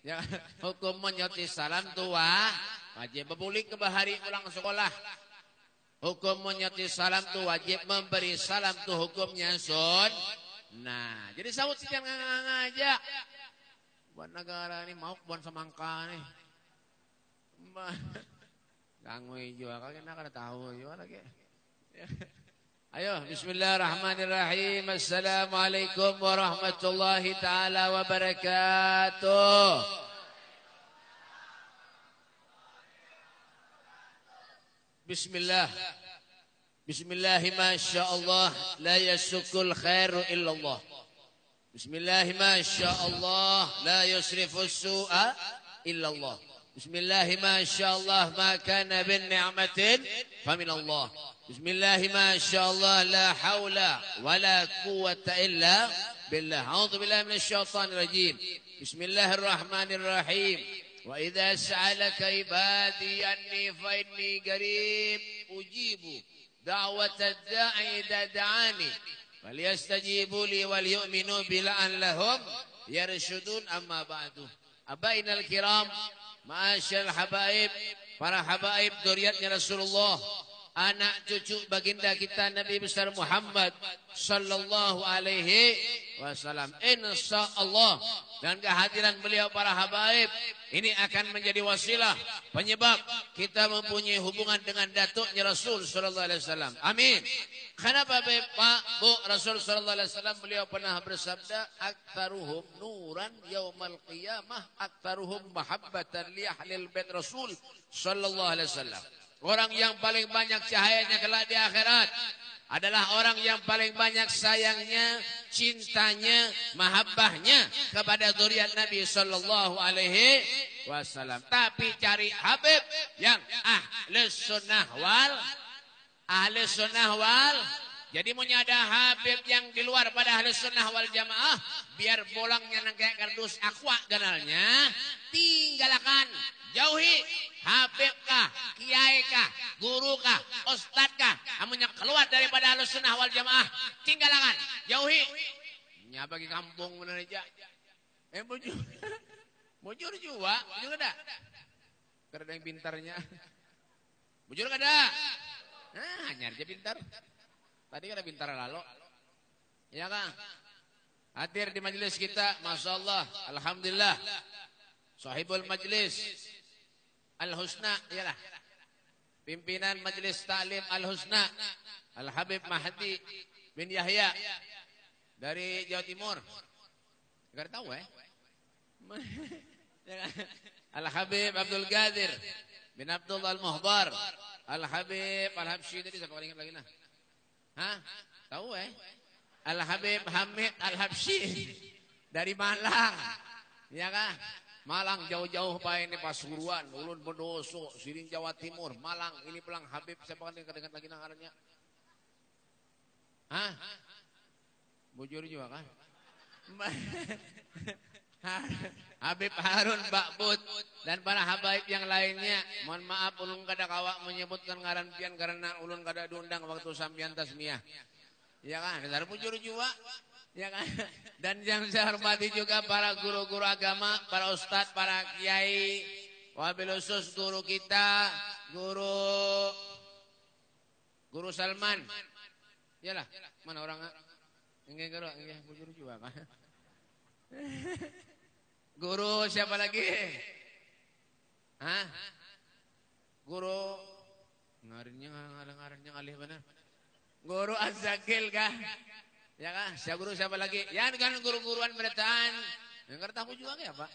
Ya, hukum menyoti salam tua wajib bebulik ke bahari ulang sekolah. Hukum menyoti salam tu wajib memberi salam tu hukumnya sun. Nah, jadi sahut sih jangan ngajak. Buat negara ini mau buat semangka nih. Gangui juga kalian nak ada tahu juga lagi. Ayo, bismillahirrahmanirrahim. Assalamualaikum warahmatullahi taala wabarakatuh. Bismillah. Bismillah masyaallah la yasukul khairu illallah. Bismillah masyaallah la yusrifu su'a illallah. Bismillah masyaallah ma kana bin ni'matin faminallah. Bismillah masyaallah la haula wala quwwata illa billah. A'udzu billahi minasyaitonir rajim. Bismillahirrahmanirrahim. Wa idza sa'alaka ibadi anni fa inni qarib ujibu da'watad da'i idza da'ani falyastajibu li wal yu'minu bi la'allahum yarshudun amma ba'du. Abainal kiram, ma'asyal habaib, para habaib dzurriyyatnya Rasulullah, anak cucu baginda kita Nabi besar Muhammad sallallahu alaihi wasallam. Insyaallah dan kehadiran beliau para habaib ini akan menjadi wasilah penyebab kita mempunyai hubungan dengan datuknya Rasul sallallahu alaihi wasallam. Amin. Kenapa Pak Bu Rasul sallallahu alaihi wasallam beliau pernah bersabda aktsaruhum nuran yaumal qiyamah aktsaruhum mahabbatan li ahlil bait Rasul sallallahu alaihi wasallam. Orang yang paling banyak cahayanya kelak di akhirat adalah orang yang paling banyak sayangnya, cintanya, mahabbahnya kepada zuriat Nabi sallallahu alaihi wasallam. Tapi cari habib yang ahli sunnah wal jadi punya ada habib yang di luar pada ahli sunnah wal jamaah, biar bolangnya nang kayak kardus aqua ganalnya, tinggalkan, jauhi. Habib kah, kiai kah, guru kah, ustad kah, amunnya keluar daripada ahli sunnah wal jamaah, tinggalkan, jauhi. Nya bagi kampung bener aja. Bujur. Bujur juga ada. Karena yang pintarnya. Bujur ada. Nah, nyari aja pintar. Tadi kan ada pintar lalu. Ya Kang. Hadir di majelis kita, Masya Allah, alhamdulillah. Sahibul majlis Al-Husna, ialah pimpinan majelis ta'lim Al-Husna, Al-Habib Mahdi bin Yahya dari Jawa Timur. Enggak tahu Al-Habib Abdul Qadir bin Abdul Al-Muhbar, Al-Habib Al-Habsyi tadi siapa ingat lagi nah? Hah? Tahu Al-Habib Hamid Al-Habsyi dari Malang. Ya kan? Malang jauh-jauh pak ini Pasuruan, Ulun Bondoso, Siring Jawa Timur, Malang ini pulang Habib siapa kan yang kedengar lagi nangarnya? Hah? Bujur juga kan? Habib Harun Bakbut dan para habaib yang lainnya. Mohon maaf ulun kada kawak menyebutkan ngaran pian karena ulun kada diundang waktu sampian tasmiyah. Ya kan? Dasar bujur juga. Ya kan? Dan yang saya hormati juga para guru-guru agama, para ustadz, para kiai, wabil khusus guru kita, guru Salman. Yalah, mana orang enggak guru, enggak bujur juga kan? Guru siapa lagi? Hah? Guru ngarannya alih benar. Guru Az-Zakil kah? Ya kan, guru siapa lagi? Ya kan guru-guruan beritaan. Enggak tahu juga ya Pak.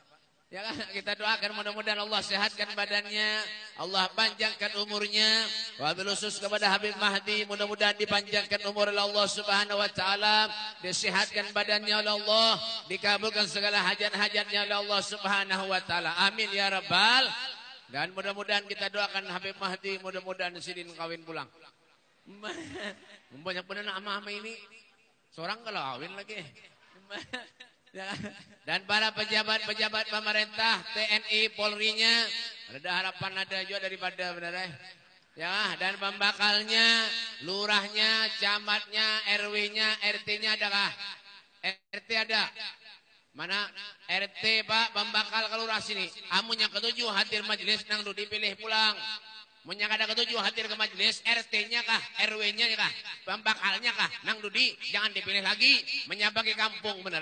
Ya kan, kita doakan mudah-mudahan Allah sehatkan badannya, Allah panjangkan umurnya. Wabil khusus kepada Habib Mahdi, mudah-mudahan dipanjangkan umur oleh Allah Subhanahu wa taala, disehatkan badannya oleh Allah, dikabulkan segala hajat-hajatnya oleh Allah Subhanahu wa taala. Amin ya rabbal. Dan mudah-mudahan kita doakan Habib Mahdi, mudah-mudahan sidin kawin pulang. Banyak benar ama-ama ini. Seorang kalau kawin lagi. Dan para pejabat-pejabat pemerintah, TNI, Polri-nya, ada harapan ada juga daripada benar ya. Dan pembakalnya, lurahnya, camatnya, RW-nya, RT-nya adakah? RT ada. Mana RT Pak pembakal kelurah sini. Amunnya ketujuh hadir majelis nang du dipilih pulang. Munya kada ketujuh hadir ke majelis RT-nya kah, RW-nya kah, pembakalnya kah, nang dudi jangan dipilih lagi. Menyabagi kampung bener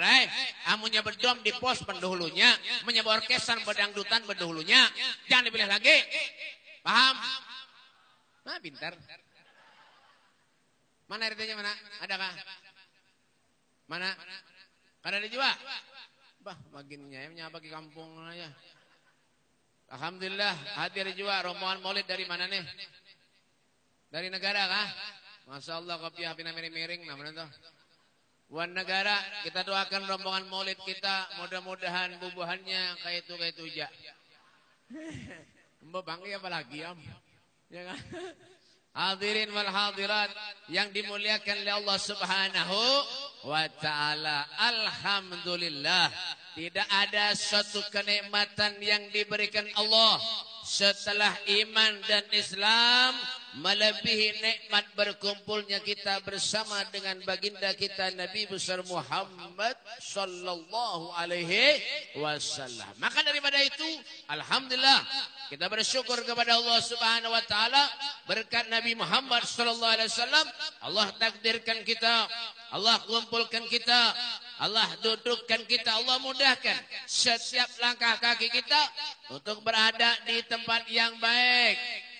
amunnya berdom di pos pendahulunya, menyabak orkesan bedangdutan pendahulunya, jangan dipilih lagi. Paham? Nah, pintar. Mana RT-nya mana? Adakah? Mana? Kada ada juga? Bah, baginnya menyabagi kampung aja. Alhamdulillah hadir juga rombongan maulid dari mana nih? Dari negara kah? Masya Allah kopiah pina miring-miring namanya tuh. Wan negara kita doakan rombongan maulid kita mudah-mudahan bubuhannya kayak itu aja. Mbak bangga apa lagi om? Ya kan? Hadirin wal hadirat yang dimuliakan oleh Allah Subhanahu wa taala. Alhamdulillah. Tidak ada suatu kenikmatan yang diberikan Allah setelah iman dan Islam melebihi nikmat berkumpulnya kita bersama dengan baginda kita Nabi besar Muhammad sallallahu alaihi wasallam. Maka daripada itu, alhamdulillah kita bersyukur kepada Allah Subhanahu wa taala berkat Nabi Muhammad sallallahu alaihi wasallam Allah takdirkan kita, Allah kumpulkan kita, Allah dudukkan kita, Allah mudahkan setiap langkah kaki kita untuk berada di tempat yang baik,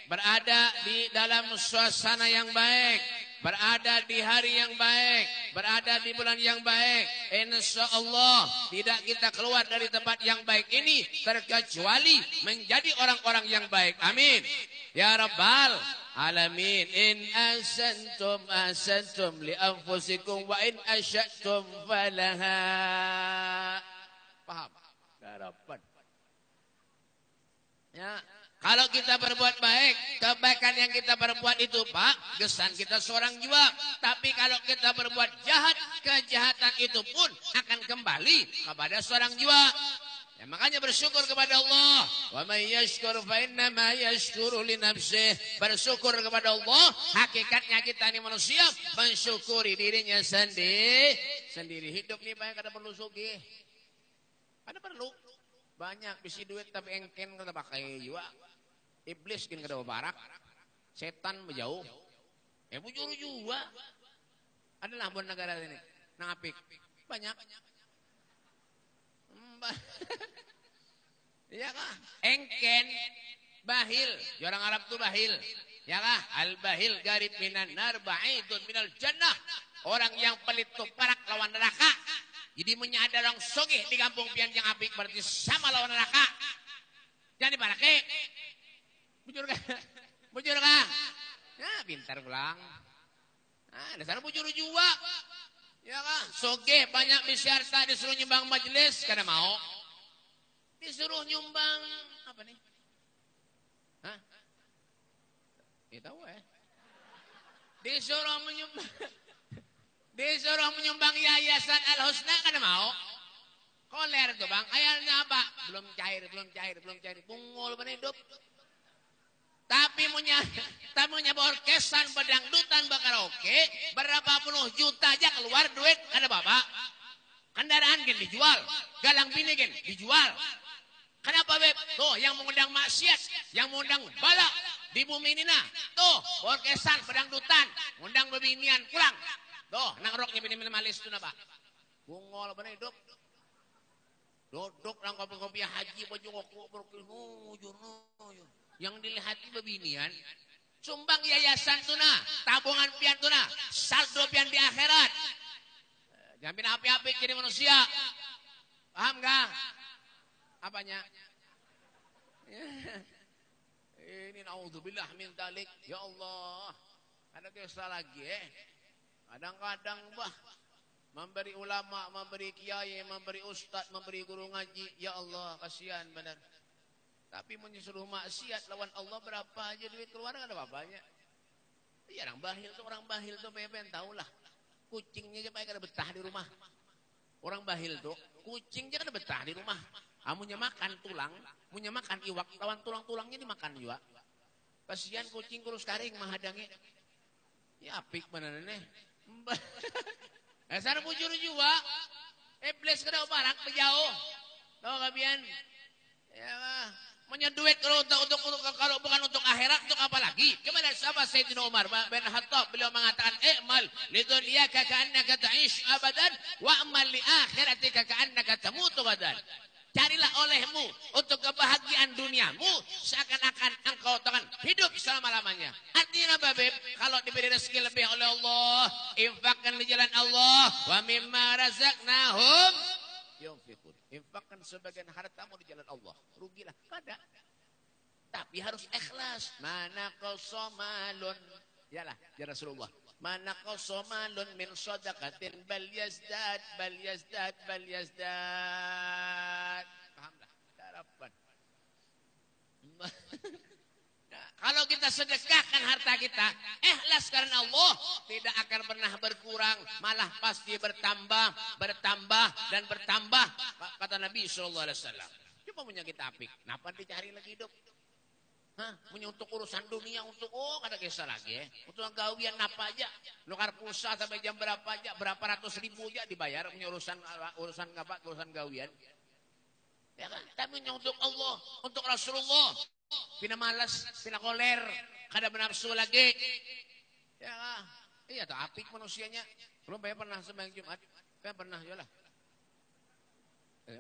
berada di dalam suasana yang baik, berada di hari yang baik, berada di bulan yang baik. Insya Allah tidak kita keluar dari tempat yang baik ini terkecuali menjadi orang-orang yang baik. Amin. Ya Rabbal Alamin. In asantum li anfusikum wa in asyatum falaha. Paham? Dapat. Ya. Kalau kita berbuat baik, kebaikan yang kita perbuat itu Pak, gesan kita seorang jua. Tapi kalau kita berbuat jahat, kejahatan itu pun akan kembali kepada seorang jua. Ya, makanya bersyukur kepada Allah. Wa may yashkur fa inna ma yashkuru li nafsihi. Bersyukur kepada Allah, hakikatnya kita ini manusia mensyukuri dirinya sendiri. Hidup ini banyak ada perlu sugih. Ada perlu banyak bisi duit tapi engken kada pakai juga. Iblis kan kada barak. Setan menjauh. Bujur juga. Adalah buat negara ini. Nang apik. Banyak. Iya kah? Engken, bahil. Orang Arab tuh bahil. Ya kah? Al-bahil garib minan nar ba'idun minal jannah. Orang yang pelit tuh parak lawan neraka. Jadi menyadar orang sogih di kampung pian yang apik berarti sama lawan neraka. Jangan diparake. Bujur kah? Bujur kah? Nah, pintar pulang. Nah, dasar bujur juga. Ya kan? Sogeh banyak bisyarta disuruh nyumbang majelis, kada mau. Disuruh nyumbang apa nih? Hah? Ya tahu Disuruh menyumbang yayasan Al Husna kada mau. Koler tuh bang, ayatnya apa? Belum cair. Bungul ban hidup. Tapi punya orkesan, pedangdutan, karaoke, berapa puluh juta aja keluar duit, ada bapak. Kendaraan kan dijual, galang bini kan dijual. Kenapa beb? Tuh yang mengundang maksiat, yang mengundang bala di bumi ini nah. Tuh orkesan, pedangdutan, undang bebinian pulang. Tuh nangroknya bini minimalis tuh napa? Bungol bener hidup. Duduk lang kopi haji baju kok yang dilihat bebinian sumbang yayasan tuna tabungan pian tuna saldo pian di akhirat. Jangan api-api jadi manusia. Paham gak? Apanya? Ini naudzubillah min dalik. Ya Allah. Ada kisah lagi kadang-kadang memberi ulama, memberi kiai, memberi ustad, memberi guru ngaji. Ya Allah, kasihan benar. Tapi menyuruh maksiat lawan Allah berapa aja duit keluar ada apa-apanya. Ya orang bahil tuh pengen tahu lah. Kucingnya aja pakai kada betah di rumah. Orang bahil tuh kucingnya kada betah di rumah. Amunnya makan tulang, punya makan iwak, lawan tulang-tulangnya dimakan juga. Kasihan kucing kurus karing mahadangnya. Ya apik bener nih. Dasar bujur juga. Iblis kada barang pejauh. Tahu kabian? Ya mah. Punya duit kalau kalau bukan untuk akhirat untuk apa lagi? Kepada sahabat Sayyidina Umar bin Khattab beliau mengatakan i'mal lidunyaka ka'annaka ta'ish abadan wa'mal li akhiratika ka'annaka tamutu gadan. Carilah olehmu untuk kebahagiaan duniamu seakan-akan engkau akan hidup selama-lamanya. Artinya apa, Beb? Kalau diberi rezeki lebih oleh Allah, infakkan di jalan Allah, wa mimma razaqnahum yunfiqun. Infakkan sebagian hartamu di jalan Allah. Rugilah kada. Tapi harus ikhlas. Mana qasamalun. Yalah, ya Rasulullah. Mana qasamalun min shadaqatin bal yazdad. Pahamlah? Harapan. Kalau kita sedekahkan harta kita, ikhlas karena Allah, tidak akan pernah berkurang, malah pasti bertambah, dan bertambah. Kata Nabi SAW. Cuma punya kita apik, kenapa dicari lagi hidup? Hah? Punya untuk urusan dunia, untuk kata kisah lagi untuk gawian apa aja, nukar pulsa sampai jam berapa aja, berapa ratus ribu aja dibayar, punya urusan gawian. Ya kan? Tapi untuk Allah, untuk Rasulullah. Pina malas, pina koler, kada menafsu lagi. Ya, iya tuh apik manusianya. Belum pernah sembahyang Jumat, kan pernah jualah.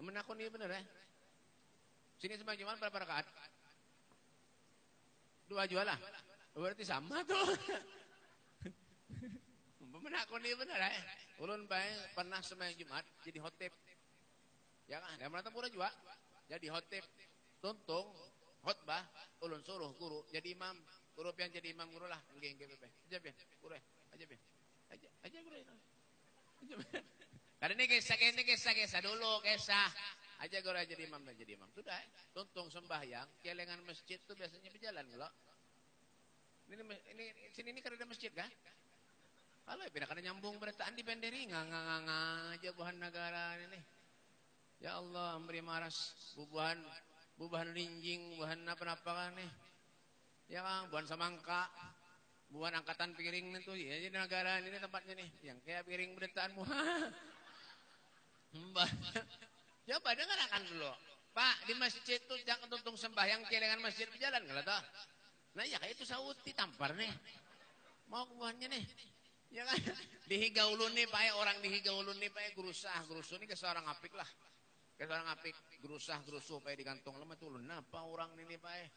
Menakun ini bener ya. Sini sembahyang Jumat berapa rakaat? 2 jualah. Berarti sama tuh. Menakun ini bener ya. Ulun pernah sembahyang Jumat jadi khotib. Ya kan, dan merata pura juga. Jadi khotib, tuntung khotbah, ulun suruh guru jadi imam, guru pian jadi imam guru lah, nggih bebe. Aja pian, guru aja pian. Aja guru. Karena ini kisah dulu kisah. Aja guru jadi imam. Sudah, tuntung sembahyang, kelengan masjid tuh biasanya berjalan kalau. Ini sini ini kada ada masjid kan? Kalau pindah kada nyambung berataan di Penderi aja buhan negara ini. Ya Allah, memberi maras bubahan linjing, bubahan apa-apa kan nih. Ya kan, bubahan samangka, bubahan angkatan piring itu. Ya jadi negara ini tempatnya nih, yang kayak piring beritaanmu. Coba dengarkan dulu. Pak, di masjid tuh jangan tuntung sembahyang kelengan masjid berjalan enggak tahu. Nah, ya kayak itu sauti tampar nih. Mau bubahannya nih. Ya kan? Di Higaulun nih, Pak, orang di Higaulun nih, Pak, gerusuh ini ke seorang apik lah. Kayak orang apik gerusuh pakai di kantong lemah tuh apa orang ini pakai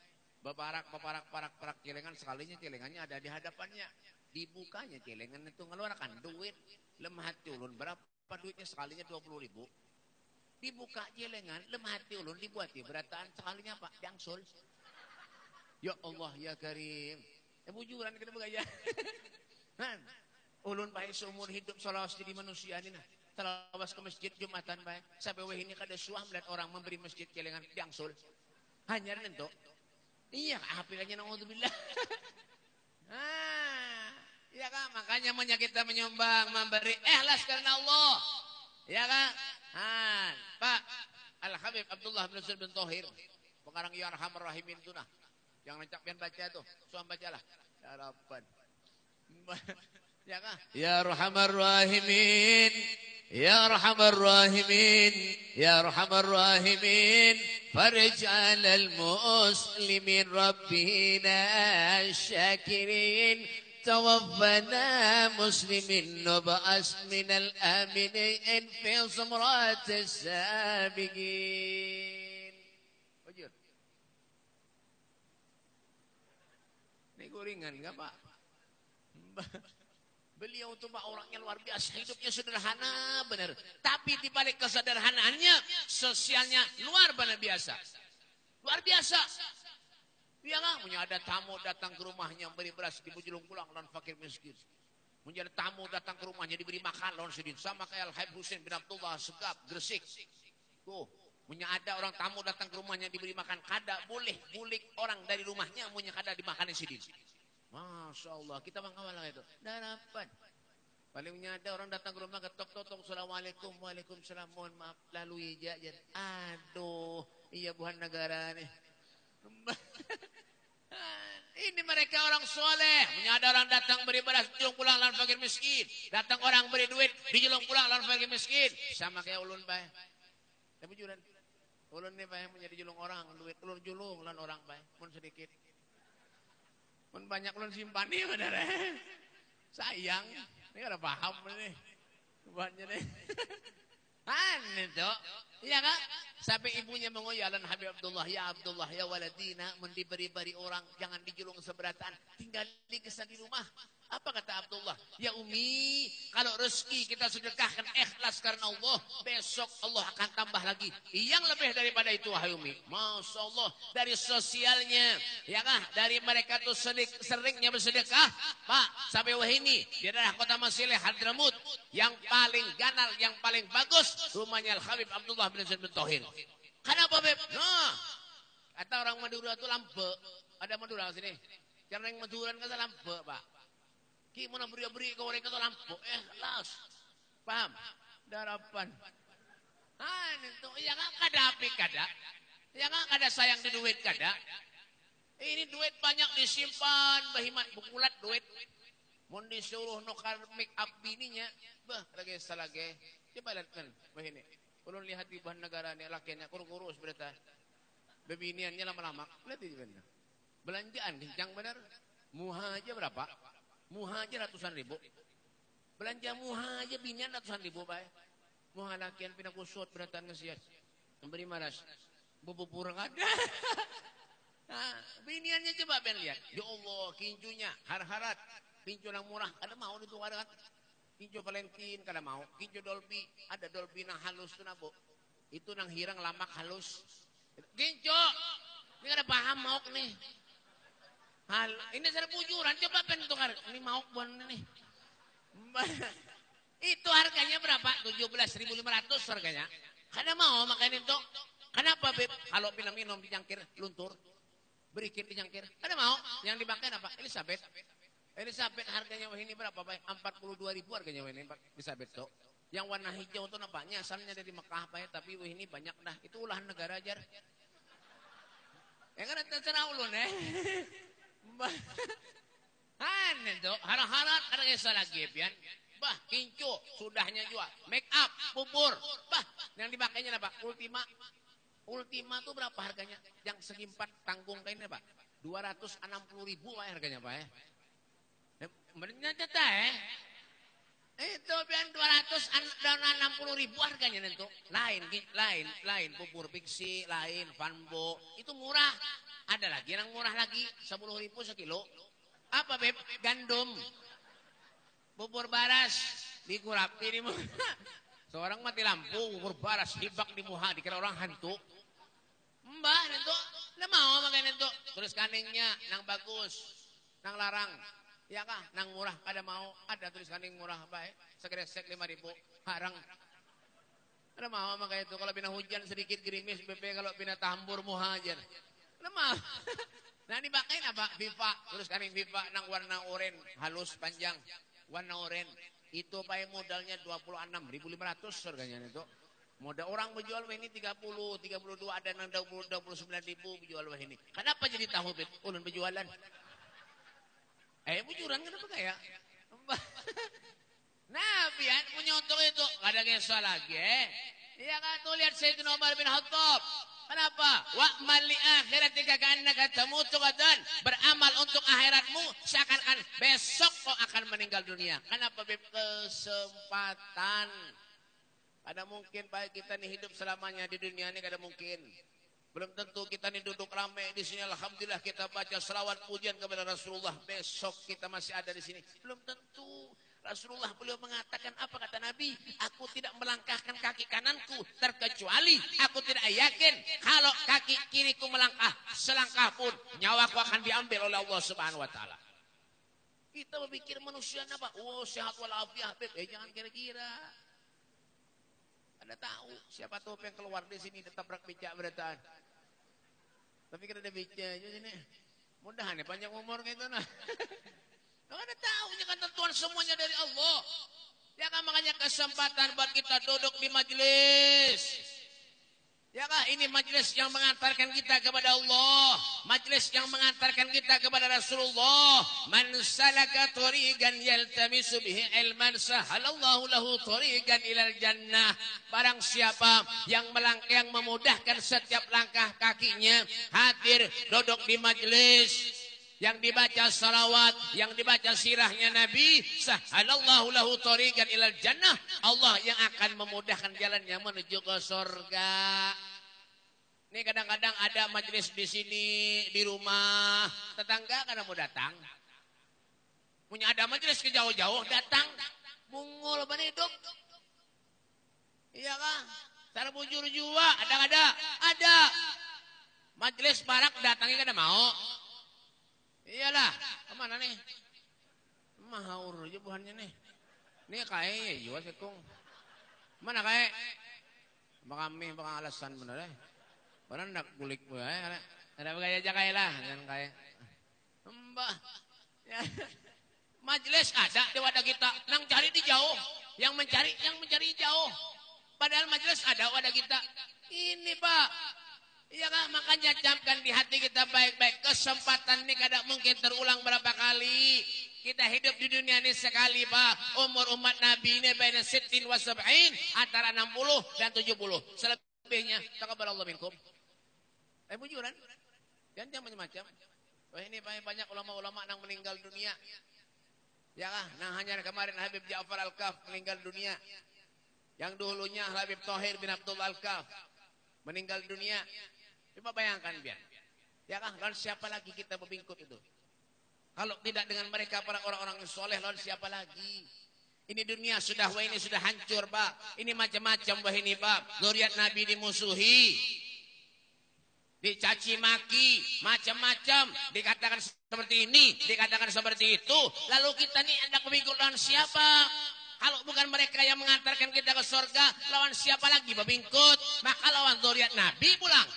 parak celengan sekalinya celengannya ada di hadapannya dibukanya celengan itu ngeluarkan duit lemah hati ulun berapa duitnya sekalinya 20.000 dibuka celengan lemah hati ulun dibuati berataan sekalinya pak diangsul ya Allah ya Karim bujuran kita begaya ulun pakai seumur hidup selawas jadi manusia ini nah Telawas ke masjid Jumatan baik. Sampai weh ini kada suah melihat orang memberi masjid kelengan diangsul. Hanya nento. Iya, apilannya naudzubillah. Iya kan, makanya kita menyumbang, memberi ikhlas karena Allah. Iya kan? Pak Al-Habib Abdullah bin Sulaiman bin Thahir, pengarang Ya Arhamar Rahimin itu nah. Yang lencak pian baca tuh, suam bacalah. Harapan. Ya kan? Ya Arhamar Rahimin. يا أرحم الراحمين يا أرحم الراحمين فرج على المسلمين ربنا الشاكرين توفنا مسلمين وبأس من الآمنين في زمرات السابقين Wajur. Ini gorengan enggak Pak? Beliau itu Pak orangnya luar biasa, hidupnya sederhana benar. Tapi di balik kesederhanaannya, sosialnya luar biasa. Luar biasa. Dia nggak punya ada tamu datang ke rumahnya beri beras di Bujulung pulang dan fakir miskin. Punya ada tamu datang ke rumahnya diberi makan lawan sedih sama kayak Al-Habib Husain bin Abdullah Segap Gresik. Tuh, punya ada orang tamu datang ke rumahnya diberi makan kada boleh bulik orang dari rumahnya punya kada dimakan sedih. Masya Allah, kita mengawal itu. Darapan. Palingnya ada orang datang ke rumah ketok-totok, Assalamualaikum, Waalaikumsalam, mohon maaf, lalu jajan. Aduh, iya buhan negara nih. Ini mereka orang soleh. Punya ada orang datang beri beras, dijulung pulang lawan fakir miskin. Datang orang beri duit, dijulung pulang lawan fakir miskin. Sama kayak ulun bae. Tapi juran. Ulun nih bae menjadi julung orang, duit ulun julung lawan orang bae. Mun sedikit. Mun banyak ulun simpan nih bener. Sayang. Ini kada paham nih. Buatnya nih. Aneh tuh. Iya kak? Sampai ibunya mengoyalan Habib Abdullah. Ya Abdullah, ya waladina. Mendiberi-beri orang. Jangan dijulung seberatan. Tinggal di kesan di rumah. Apa kata Abdullah? Ya Umi, kalau rezeki kita sedekahkan ikhlas karena Allah, besok Allah akan tambah lagi. Yang lebih daripada itu, wahai Umi. Masya Allah, dari sosialnya, ya kah? Dari mereka tuh seringnya bersedekah. Pak, sampai wahini, di daerah kota Masileh, Hadramut, yang paling ganal, yang paling bagus, rumahnya Al-Habib Abdullah bin Zaid bin Tohir. Kenapa, Beb? Nah, kata orang Madura itu lampe. Ada Madura sini. Yang Madura kata lampe, Pak. Gimana beri-beri ke orang kata lampu. Las. Paham? Darapan. Itu. Ya kan kada api kada. Ya kan kada sayang di duit kada. Ini duit banyak disimpan. Bahimat bukulat duit. Mau disuruh nukar make up bininya. Bah, lagi salage. Coba lihat kan. Bahini. Ulun lihat di bahan negara ni. Lakinya kurus-kurus berita. Bebiniannya lama-lama. Lihat ini benar. Belanjaan kencang benar. Muha aja berapa? Muha aja ratusan ribu. Belanja muha aja binian ratusan ribu, Pak. Muha lakian pindah kusut beratan ngesiat. Memberi maras. Bubur ada. Nah, biniannya coba ben lihat. Ya Allah, kincunya har-harat. Kincu yang murah, ada mau ditukarkan. Kincu Valentine kada mau. Kincu Dolby, ada Dolby nang halus tuh nabo. Itu nang hirang lamak halus. Kincu. Ini kada paham mau nih. Hal, ini saya bujuran, coba pentukar. Ini mau bon nih. Itu harganya berapa? 17.500 harganya. Karena mau makan itu. Kenapa, Beb? Kalau minum dijangkir luntur, berikin dijangkir. Karena mau. Yang dipakai apa? Elizabeth. Elizabeth harganya ini berapa, Pak? 42.000 harganya ini, Elizabeth tuh. Yang warna hijau itu nampaknya asalnya dari Mekah, Pak, tapi ini banyak dah. Itu olahan negara aja. Ya kan terserah ulun, itu harap-harap ada kisah lagi pian. Bah, kincu sudahnya jual. Make up, bubur. Bah, yang dipakainya apa? Ultima. Ultima tuh berapa harganya? Yang segi 4 tanggung kainnya, Pak. 260.000 Pak harganya, Pak. Benernya cetah, Itu pian 260.000 harganya itu. Lain bubur pixi, lain fanbo. Itu murah. Ada lagi yang murah lagi 10.000 sekilo. Apa, Beb? Gandum. Bubur baras dikurapi di muha. Seorang mati lampu bubur baras hibak di muha dikira orang hantu. Mbak itu nggak mau makan itu. Terus kaningnya nang bagus, nang larang. Ya kah? Nang murah kada mau. Ada tulis kaning murah baik. Segresek 5.000 harang. Ada mau makan itu. Kalau bina hujan sedikit gerimis, bebe kalau bina tambur muha aja. Lemah. Nah dipakai apa? Viva. Terus kaning Viva nang warna oranye halus panjang. Warna oranye. Itu pakai modalnya 26.500 harganya itu. Modal orang menjual ini 30, 32 ada nang 29.000 menjual ini. Kenapa jadi tahu Bet? Ulun berjualan. Bujuran kenapa kayak? Nah, pian punya untuk itu. Kada kisah lagi. Iya kan tuh lihat Sayyidina Umar bin Khattab. Kenapa? Wa'mal li akhiratika ka'annaka tamutu gadan. Beramal untuk akhiratmu seakan-akan besok kau akan meninggal dunia. Kenapa? Kesempatan. Ada mungkin baik kita nih hidup selamanya di dunia ini kada mungkin. Belum tentu kita nih duduk ramai di sini. Alhamdulillah kita baca selawat pujian kepada Rasulullah. Besok kita masih ada di sini. Belum tentu. Rasulullah beliau mengatakan apa kata Nabi? Aku tidak melangkahkan kaki kananku terkecuali aku tidak yakin kalau kaki kiriku melangkah selangkah pun nyawaku akan diambil oleh Allah Subhanahu wa taala. Kita berpikir manusia apa? Oh, sehat walafiat, jangan kira-kira. Ada tahu siapa tuh yang keluar di sini ditabrak becak berataan. Tapi kita ada becak aja sini. Mudahan panjang umur gitu nah. Ada tahunya kan tentuan semuanya dari Allah. Ya kan makanya kesempatan buat kita duduk di majelis. Ya kah, ini majelis yang mengantarkan kita kepada Allah, majelis yang mengantarkan kita kepada Rasulullah. Man salaka tariqan yaltamisu bihi ilman sahalallahu lahu tariqan ilal jannah. Barang siapa yang memudahkan setiap langkah kakinya, hadir duduk di majelis yang dibaca salawat, yang dibaca sirahnya Nabi, sahalallahu lahu tariqan ilal jannah, Allah yang akan memudahkan jalannya menuju ke surga. Ini kadang-kadang ada majelis di sini, di rumah, tetangga kadang mau datang. Punya ada majelis ke jauh-jauh, datang, bungul ban hidup. Iya kan? Cara bujur jua, ada. Majelis barak datangnya kada mau. Iyalah, kemana nih? Mahaur aja buhannya nih. Ini kaya juga sekung. Mana kaya? Kami bakal alasan bener deh. Orang nak kulik gue. Ada gaya aja kaya lah, jangan kaya. Mbak, ya. Majelis ada di wadah kita. Nang cari di jauh, yang mencari jauh. Padahal majelis ada wadah kita. Ini Pak. Iya kan, makanya camkan di hati kita baik-baik. Kesempatan ini kadang mungkin terulang berapa kali. Kita hidup di dunia ini sekali Pak. Umur umat Nabi ini baina sittin wa sab'in, antara 60 dan 70. Selebihnya taqabbalallahu minkum. Bujuran. Jangan macam-macam. Wah ini banyak ulama-ulama yang meninggal dunia. Ya kan, nah hanya kemarin Habib Ja'far Al-Kaf meninggal dunia. Yang dulunya Habib Thohir bin Abdul Al-Kaf meninggal dunia. Coba bayangkan biar. Ya kan, lalu siapa lagi kita membingkut itu? Kalau tidak dengan mereka para orang-orang yang soleh, lalu siapa lagi? Ini dunia sudah, wah ini sudah hancur Pak. Ini macam-macam wah ini Pak. Zuriat Nabi dimusuhi, dicaci maki, macam-macam. Dikatakan seperti ini, dikatakan seperti itu. Lalu kita nih ada membingkut lawan siapa? Kalau bukan mereka yang mengantarkan kita ke surga, lawan siapa lagi membingkut? Maka lawan zuriat Nabi pulang.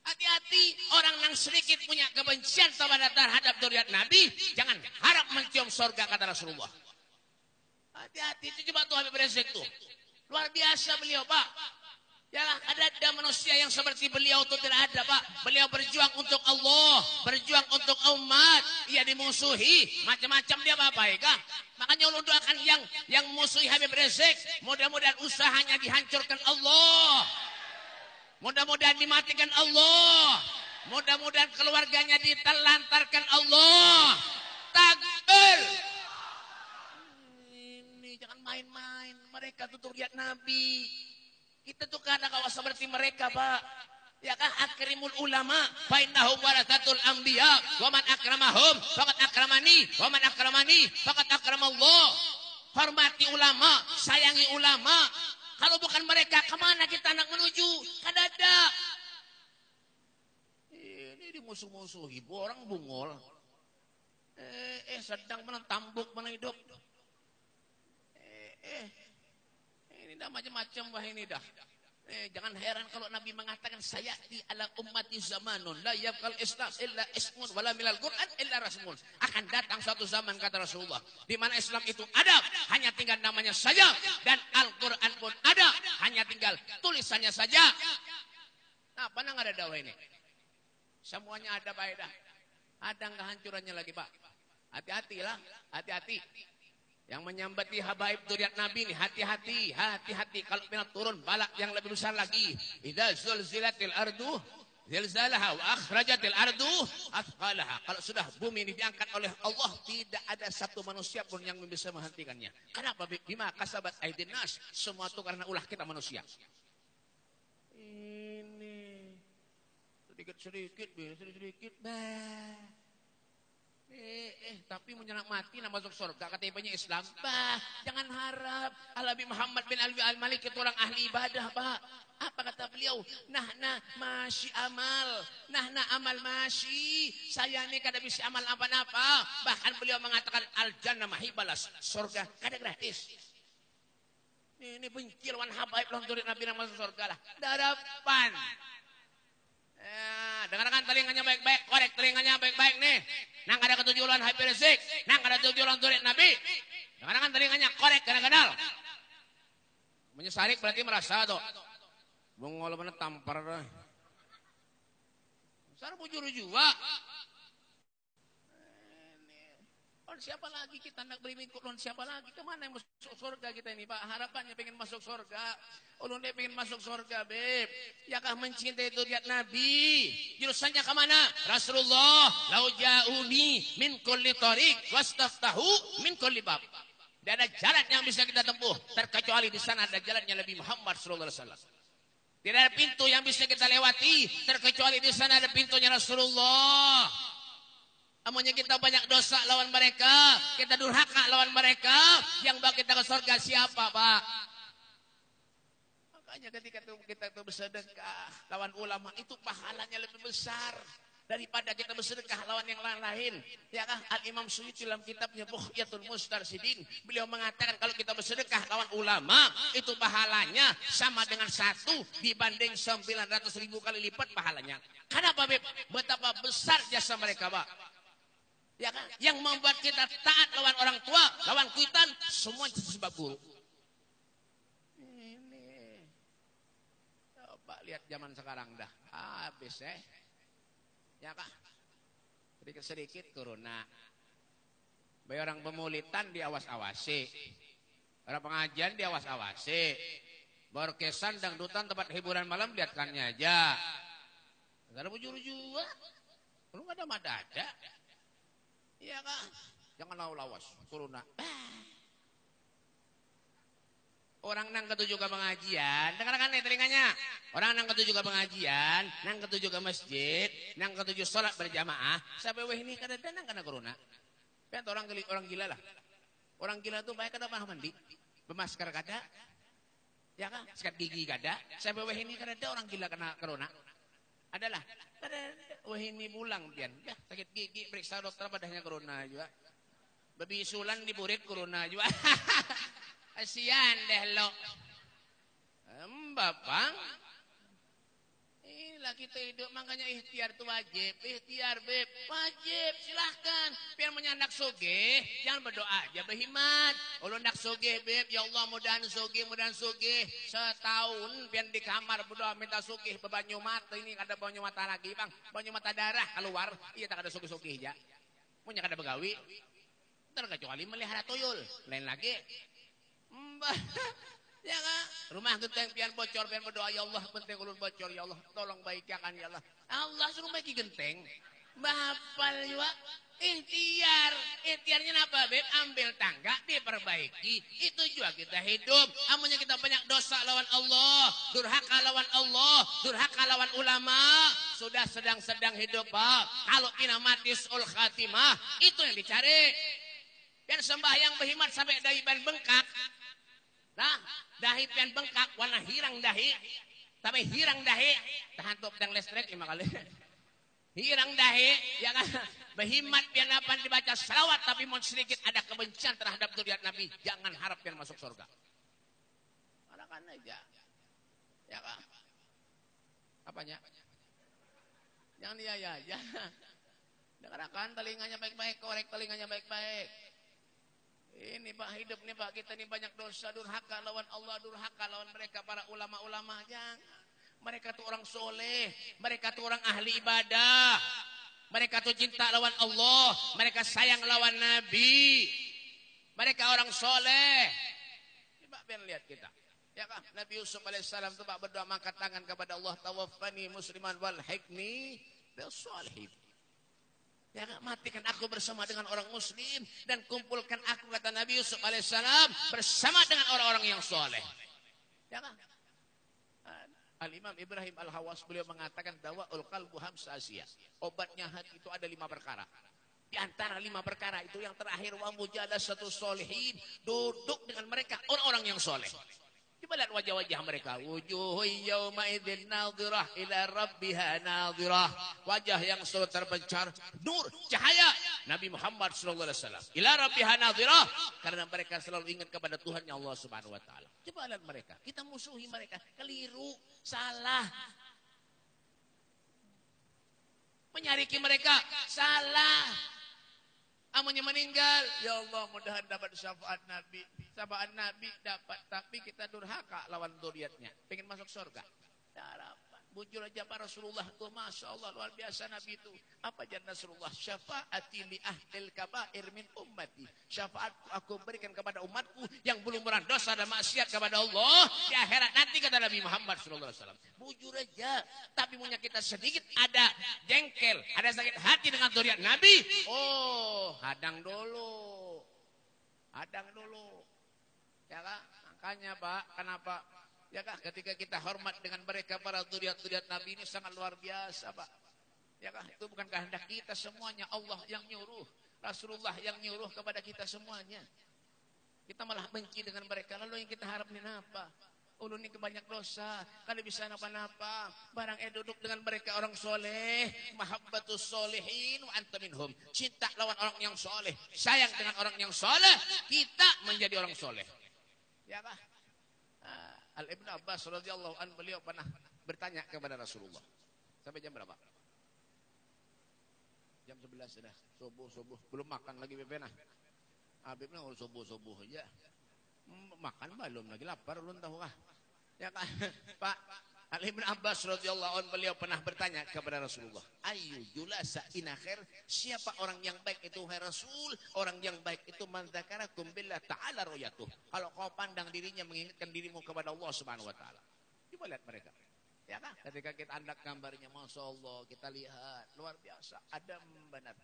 Hati-hati, orang yang sedikit punya kebencian terhadap zuriat Nabi, jangan harap mencium surga kata Rasulullah. Hati-hati, itu coba tuh Habib Rizik tuh. Luar biasa beliau Pak. Ya ada manusia yang seperti beliau itu tidak ada Pak. Beliau berjuang untuk Allah, berjuang untuk umat. Ia dimusuhi, macam-macam dia baik kah? Makanya Allah doakan yang musuhi Habib Rizik, mudah-mudahan usahanya dihancurkan Allah. Mudah-mudahan dimatikan Allah. Mudah-mudahan keluarganya ditelantarkan Allah. Takbir. Ini jangan main-main. Mereka tuh zuriat Nabi. Kita tuh kadang kawas seperti mereka Pak. Ya kan, akrimul ulama fa innahum waratsatul anbiya wa man akramahum faqad akramani wa man akramani faqad akramallah. Hormati ulama, sayangi ulama. Kalau bukan mereka, kemana kita nak menuju? Kan ada. Ini dimusuh-musuhi, orang bungol. Sedang mana tambuk, mana hidup. Ini dah macam-macam wah ini dah. Jangan heran kalau Nabi mengatakan sayati ala ummati zamanun la yabqal islam illa ismun wala milal Quran illa rasmun. Akan datang suatu zaman kata Rasulullah di mana Islam itu ada, hanya tinggal namanya saja, dan Al-Quran pun ada, hanya tinggal tulisannya saja. Nah, mana nggak ada dakwah ini? Semuanya ada baik dah. Ada kehancurannya lagi Pak. Hati-hatilah, hati-hati. Yang menyambati habaib zuriat Nabi ini hati-hati, hati-hati kalau pernah turun balak yang lebih besar lagi. Idza zulzilatil ardu zilzalaha wa akhrajatil ardu athqalaha. Kalau sudah bumi ini diangkat oleh Allah, tidak ada satu manusia pun yang bisa menghentikannya. Kenapa? Bima kasabat aydin nas. Semua itu karena ulah kita manusia. Ini sedikit-sedikit, tapi menyenang mati nak masuk surga kata ibanya Islam. Jangan harap. Al-Habib Muhammad bin Alwi Al-Malik itu orang ahli ibadah Pak. Apa kata beliau? Nahna masyi amal, nahna amal masyi. Saya ini kada bisa amal apa-apa. Bahkan beliau mengatakan al-jannah mahibalas, surga kada gratis. Ini bengkil wan habaib lawan zuriat Nabi nak masuk surga lah. Darapan. Dengarkan telinganya baik-baik, korek telinganya baik-baik nih. Nang ada ketujuan Habib Rizik, nang ada ketujuan zuriat Nabi. Dengarkan telinganya, korek kadang-kadang. Menyesarik berarti merasa tuh. Bungol mana tampar dah. Besar bujur juga. Siapa lagi kita nak beri mingkuk? Siapa lagi? Kemana yang masuk surga kita ini Pak? Harapannya pengen masuk surga. Ulun dia pengen masuk surga Beb. Yakah mencintai zuriat Nabi. Jurusannya kemana? Rasulullah. Lau ja'uni min kulli tariq wastaftahu min kulli bab. Tidak ada jalan yang bisa kita tempuh terkecuali di sana ada jalannya Nabi Muhammad SAW. Tidak ada pintu yang bisa kita lewati terkecuali di sana ada pintunya Rasulullah. Amunnya kita banyak dosa lawan mereka, kita durhaka lawan mereka, yang bawa kita ke surga siapa, Pak? Makanya ketika kita bersedekah lawan ulama itu pahalanya lebih besar daripada kita bersedekah lawan yang lain-lain. Ya kan? Al-Imam Suyuti dalam kitabnya Bughyatul Mustarsyidin, beliau mengatakan kalau kita bersedekah lawan ulama itu pahalanya sama dengan 1 dibanding 900.000 kali lipat pahalanya. Kenapa, Beb? Betapa besar jasa mereka, Pak. Ya kan? Yang membuat kita taat lawan orang tua, lawan kuitan, semua sebab guru. Ini. Coba lihat zaman sekarang dah. Habis ya kan? Sedikit-sedikit corona. Bayi orang pemulitan diawas-awasi. Orang pengajian diawas-awasi. Berkesan dangdutan tempat hiburan malam lihatkannya aja. Enggak ada bujur-bujur. Belum ada madada. Iya kan? Jangan lawas, corona. Orang nang ketujuh ke pengajian, dengarkan nih telinganya. Orang nang ketujuh ke pengajian, nang ketujuh ke masjid, nang ketujuh sholat berjamaah, sampai weh ini kadang-kadang kena corona. Kan orang gila lah. Orang gila tuh baik kada pernah mandi, bermasker kada, ya kan? Sikat gigi kada, sampai weh ini kadang-kadang orang gila kena corona. Adalah, wah ini pulang pian, ya sakit gigi periksa dokter padahnya corona juga, bebisulan di burit corona juga, kasihan deh lo, Bapang, inilah kita hidup makanya ikhtiar tuh wajib, ikhtiar Beb, wajib silahkan, biar menyandak soge, jangan berdoa aja berhimat, ulun nak soge Beb, ya Allah mudahan soge, setahun biar di kamar berdoa minta soge, bebanyu mata ini ada banyu mata lagi bang, banyu mata darah keluar, iya tak ada soge aja, punya kada begawi, terkecuali melihara tuyul, lain lagi, ya kan? Rumah genteng pian bocor pian berdoa ya Allah penting ulun bocor ya Allah tolong baikkan ya Allah. Allah suruh baiki genteng. Bapal juga ikhtiarnya apa Beb? Ambil tangga diperbaiki. Itu juga kita hidup. Amunnya kita banyak dosa lawan Allah, durhaka lawan Allah, durhaka lawan ulama, sudah sedang hidup Pak. Kalau kita mati sul khatimah, itu yang dicari. Biar sembahyang berhimat sampai dahi ban bengkak. Nah, dahi pian bengkak, warna hirang dahi. Tapi hirang dahi, tahan top dan listrik 5 kali. Hirang dahi, ya kan? Berhimat pian apa dibaca salawat, tapi mau sedikit ada kebencian terhadap zuriat Nabi. Jangan harap pian masuk surga. Katakan aja. Ya kan? Apanya? Jangan ya aja. Dengarkan telinganya baik-baik, korek telinganya baik-baik. Ini Pak hidup nih Pak, kita nih banyak dosa, durhaka lawan Allah, durhaka lawan mereka para ulama-ulama. Jangan. Mereka tuh orang soleh, mereka tuh orang ahli ibadah, mereka tuh cinta lawan Allah, mereka sayang lawan Nabi, mereka orang soleh. Coba biar lihat kita. Ya kan? Nabi Yusuf alaihissalam tuh Pak berdoa angkat tangan kepada Allah, tawaffani musliman wal hikmi bil sholihin. Ya, matikan aku bersama dengan orang muslim dan kumpulkan aku kata Nabi Yusuf alaihissalam bersama dengan orang-orang yang soleh. Ya kan? Al-Imam Ibrahim Al-Hawas beliau mengatakan dawaul qalbu hamsasiyah. Obatnya hati itu ada 5 perkara. Di antara 5 perkara itu yang terakhir wa mujalasatu sholihin, duduk dengan mereka orang-orang yang soleh. Coba lihat wajah-wajah mereka. Wujuhu yawma idzin nadhirah ila rabbiha nadhirah. Wajah yang selalu terbencar nur, cahaya Nabi Muhammad sallallahu alaihi wasallam. Ila rabbiha nadhirah karena mereka selalu ingat kepada Tuhannya Allah Subhanahu wa taala. Coba lihat mereka. Kita musuhi mereka, keliru, salah. Menyariki mereka, salah. Amunnya meninggal, ya Allah mudahan dapat syafaat Nabi. Syafaat Nabi dapat, tapi kita durhaka lawan zuriatnya. Pengen masuk surga. ada harapan. Bujur aja Pak Rasulullah tuh, Masya Allah luar biasa Nabi itu. Apa jangan Rasulullah? Syafaati li ahlil kabair min ummati. Syafaatku aku berikan kepada umatku yang belum pernah dosa dan maksiat kepada Allah di akhirat nanti, kata Nabi Muhammad SAW. Bujur aja. Tapi punya kita sedikit ada jengkel, ada sakit hati dengan zuriat Nabi. Oh, hadang dulu. Hadang dulu. Ya kan? Makanya Pak, kenapa? Ya kah, ketika kita hormat dengan mereka para zuriat-zuriat Nabi ini sangat luar biasa Pak. Ya kah, itu bukan kehendak kita semuanya, Allah yang nyuruh, Rasulullah yang nyuruh kepada kita semuanya. Kita malah benci dengan mereka, lalu yang kita harapin apa? Ulun ini kebanyak dosa, kalau bisa napa-napa, barang duduk dengan mereka orang soleh, mahabbatus solehin wa anta minhum. Cinta lawan orang yang soleh, sayang dengan orang yang soleh, kita menjadi orang soleh. Ya kah? Al-Ibn Abbas radhiyallahu anhu beliau pernah bertanya kepada Rasulullah. Sampai jam berapa? Jam 11 sudah. Subuh. Belum makan lagi bebena. Habibnya harus subuh aja. Makan belum lagi, lapar ulun tahu kah? Ya kan? Pak Al-Ibn Abbas radhiyallahu anhu beliau pernah bertanya kepada Rasulullah, ayu julasa ina khair, siapa orang yang baik itu hai Rasul? Orang yang baik itu man dzakarakum billah ta'ala royatuh. Kalau kau pandang dirinya mengingatkan dirimu kepada Allah Subhanahu wa taala. Coba lihat mereka. Ya kan? Ketika kita andak gambarnya, Masya Allah, kita lihat luar biasa, adem benar.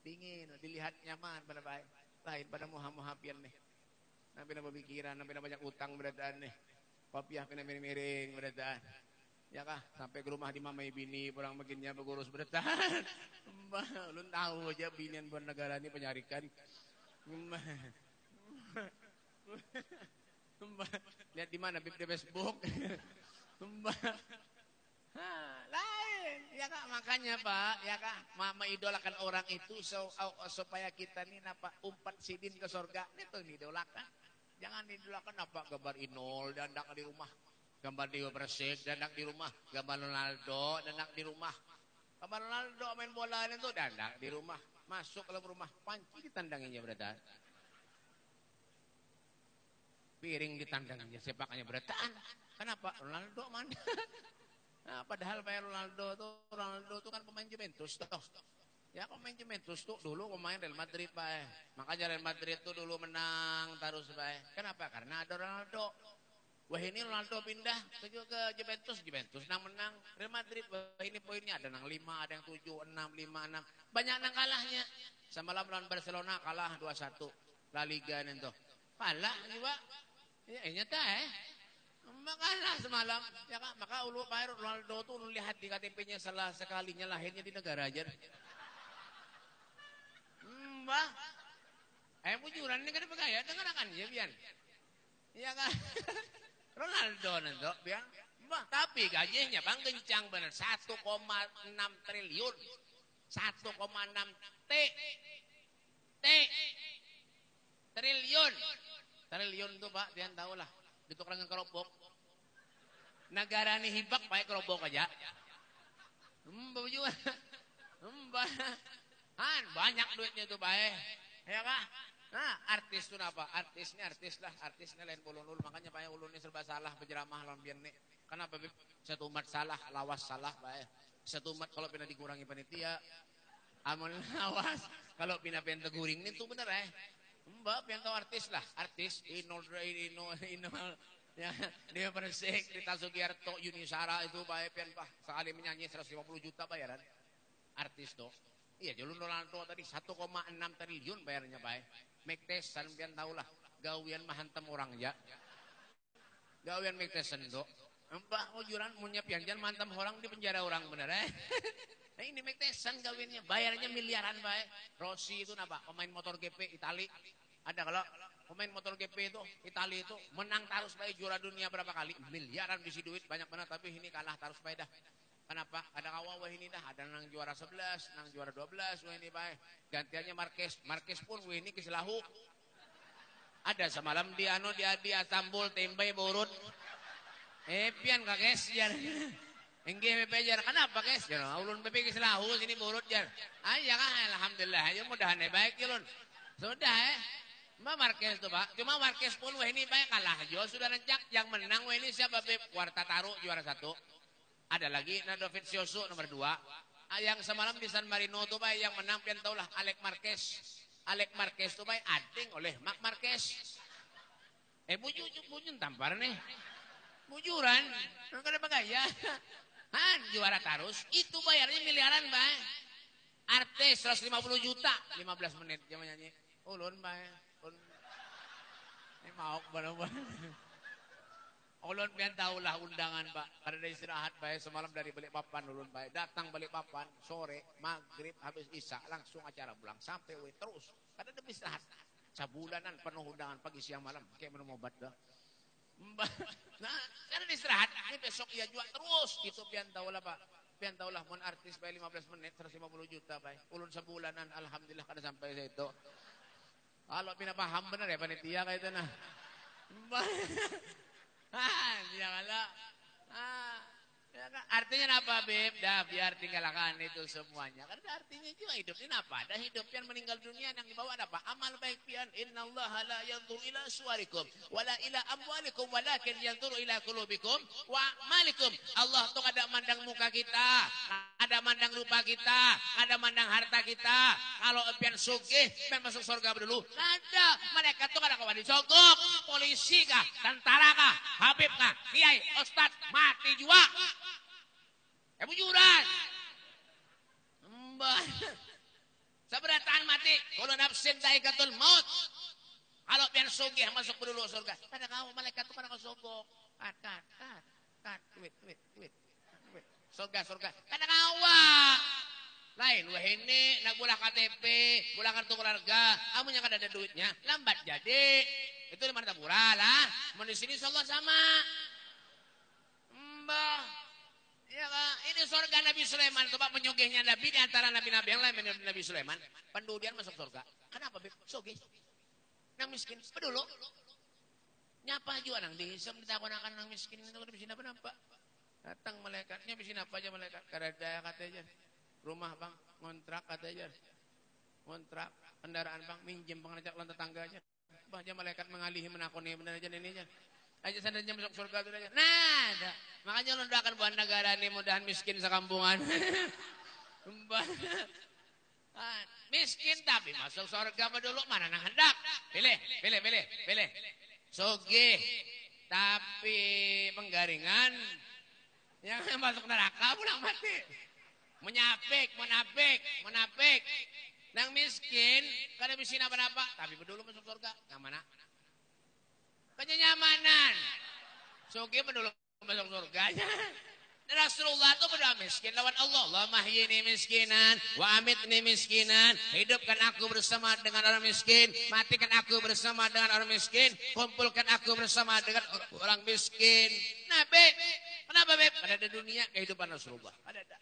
Dingin, dilihat nyaman benar baik. Lain pada muha-muhapian nih. Nabi na pemikiran, nabi na banyak utang beradaan nih. Papiah kena miring-miring beradaan. Ya kah, sampai ke rumah dimamai bini, orang baginnya berurus bertahan. Mbah, lu tahu aja binian buat negara ini penyarikan. Mbah, lihat di mana di Facebook. Mbah, lain, ya kak, makanya Pak, ya kak, mama idolakan orang itu supaya kita nih napa umpat sidin ke surga, itu idolakan. Jangan idolakan apa gambar Inul dandak di rumah. Gambar Dewa Persik, dandak di rumah. Gambar Ronaldo, dandak di rumah. Gambar Ronaldo main bola itu dandak di rumah. Masuk ke dalam rumah, panci ditandanginya berada. Piring ditandanginya, sepaknya berataan. Kenapa? Ronaldo mana? Nah, padahal Pak Ronaldo itu kan pemain Juventus toh. Ya pemain Juventus tuh dulu pemain Real Madrid Pak. Makanya Real Madrid tuh dulu menang terus Pak. Kenapa? Karena ada Ronaldo. Wah ini Ronaldo pindah ke Juventus menang. Real Madrid wah ini poinnya ada yang 5, ada yang 7, 6, 5, 6. Banyak yang kalahnya. Semalam lawan Barcelona kalah 2-1. La Liga itu. Kalah juga. Ya nyata Makalah semalam. Ya kan? Maka ulu Pak Ronaldo tuh lihat di KTP-nya salah sekalinya lahirnya di negara aja. Mbah. Bujuran ini kan pegaya dengarkan ya Bian. Iya kan? Ronaldo nanti Bian. Mbah, tapi gajinya Bang kencang bener 1,6 triliun. 1,6 triliun. Triliun tuh Pak, Bian tahu lah. Ditukar dengan kerobok. Negara ini hibak pakai kerobok aja. Mbah juga. Mbah. Banyak duitnya tuh Pak. Ya Kak? Nah, artis itu apa? Artisnya lain ulun. Makanya Pak ulun ini serba salah penceramah lawan bian nih. Kenapa satu umat salah, lawas salah Pak. Satu umat kalau pina dikurangi panitia, amal lawas. Kalau pina pengen teguring itu bener Mbak pian tahu artis lah, artis Inul ya, dia Persik, Rita Sugiarto, Yuni Sara itu Pak pian Pak. Sekali menyanyi 150 juta bayaran. Artis tuh. Iya, Jalur Ronaldo tadi 1,6 triliun bayarnya Pak. Mike Tyson pian tahu lah, gawian mahantem orang ya. Gawian Mike Tyson tuh. Mbak ujuran punya pianjan mantem orang di penjara orang bener Nah ini Mike Tyson gawiannya bayarnya miliaran Pak. Rossi itu napa? Pemain motor GP Itali. Ada kalau pemain motor GP itu Itali itu menang terus Pak juara dunia berapa kali? Miliaran bisi duit banyak banget tapi ini kalah terus Pak dah. Kenapa? Ada kawah ini dah, ada nang juara 11, nang juara 12 wah ini Pak. Gantiannya Marquez pun wah ini keselahu. Ada semalam dia Tambul tempe burut. Pian kakes jar. Enggih BP jar kenapa guys? Jar ulun BP keselahu sini burut jar. Ya kan alhamdulillah ya mudahan baik ulun. Sudah Mbak Marquez tuh Pak. Cuma Marquez pun wah ini Pak kalah. Jo sudah rencak yang menang wah ini siapa Beb? Quartararo juara 1. Ada lagi Dovizioso nomor 2. Yang semalam di San Marino tuh bay yang menang pian taulah Alex Marquez. Alex Marquez tuh bay ading oleh Marc Marquez. Bujun tampar nih. Bujuran. Kada bagaya. Han juara terus itu bayarnya miliaran bay. Artis 150 juta 15 menit dia nyanyi. Ulun bay. Ini mau bener-bener. Ulun pian tahulah undangan Pak. Karena ada istirahat baik semalam dari Balikpapan ulun baik. Datang Balikpapan sore maghrib habis isya langsung acara pulang sampai terus. Karena ada istirahat. Sabulanan penuh undangan pagi siang malam kayak minum obat dah. Nah, karena istirahat ini besok ia jual terus. Itu pian tahulah Pak. Pian tahulah mon artis baik 15 menit 150 juta baik. Ulun sebulanan alhamdulillah kada sampai situ. Kalau pina paham bener ya panitia kayak itu nah. Janganlah. Artinya apa Beb? Dah biar tinggalkan itu semuanya. Karena artinya juga hidup ini apa? Dah hidup pian meninggal dunia yang dibawa ada apa? Amal baik pian. Innallaha la yanzuru ila suwarikum wala ila amwalikum walakin yanzuru ila qulubikum wa malikum. Allah tuh ada mandang muka kita, ada mandang rupa kita, ada mandang harta kita. Kalau pian sugih, pian masuk surga dulu. Ada mereka tuh kada kawan disogok, polisi kah, tentara kah, habib kah, kiai, ustad, mati juga. Bujuran. Mbah. Sabarataan mati. Kalau nafsin daikatul maut. Kalau pian sugih masuk dulu surga. Kada kau malaikat tu kada kau sogok. Kat. Duit. Surga. Kada kawa. Lain wah ini nak gula KTP, gula kartu keluarga. Amunnya kada ada duitnya, lambat jadi. Itu di mana murah lah. Mun di sini insyaallah sama. Mbah. Ya Kak, ini surga Nabi Sulaiman. Coba menyogehnya Nabi di antara Nabi-Nabi yang lain Nabi Sulaiman. Pendudian masuk surga. Kenapa Beb? Sogeh. Nang miskin. Pedulu. Nyapa juga nang dihisam ditakon akan nang miskin. Itu bisa apa? Datang malaikatnya bisa apa aja malaikat. Kada daya kata aja. Rumah bang, ngontrak kata aja. Ngontrak. Kendaraan bang, minjem pengajak lan tetangga aja. Bahnya malaikat mengalihi menakoni benar aja ini aja. Aja sandarnya masuk surga itu aja. Nah, ada. Makanya lu doakan buat negara ini mudahan miskin sekampungan. Miskin tapi masuk surga dulu mana nang hendak. Pilih. Sugih tapi penggaringan yang masuk neraka pulang mati. Munafik. Nang miskin kada miskin apa-apa tapi dulu masuk surga. Yang mana? Kenyamanan. Sugih dulu masuk surganya. Rasulullah itu berdoa miskin lawan Allah. Allahumma hyini miskinan wa amitni miskinan. Hidupkan aku bersama dengan orang miskin, matikan aku bersama dengan orang miskin, kumpulkan aku bersama dengan orang miskin. Nah, Beb, kenapa Beb? Ada dunia kehidupan Rasulullah. Ada.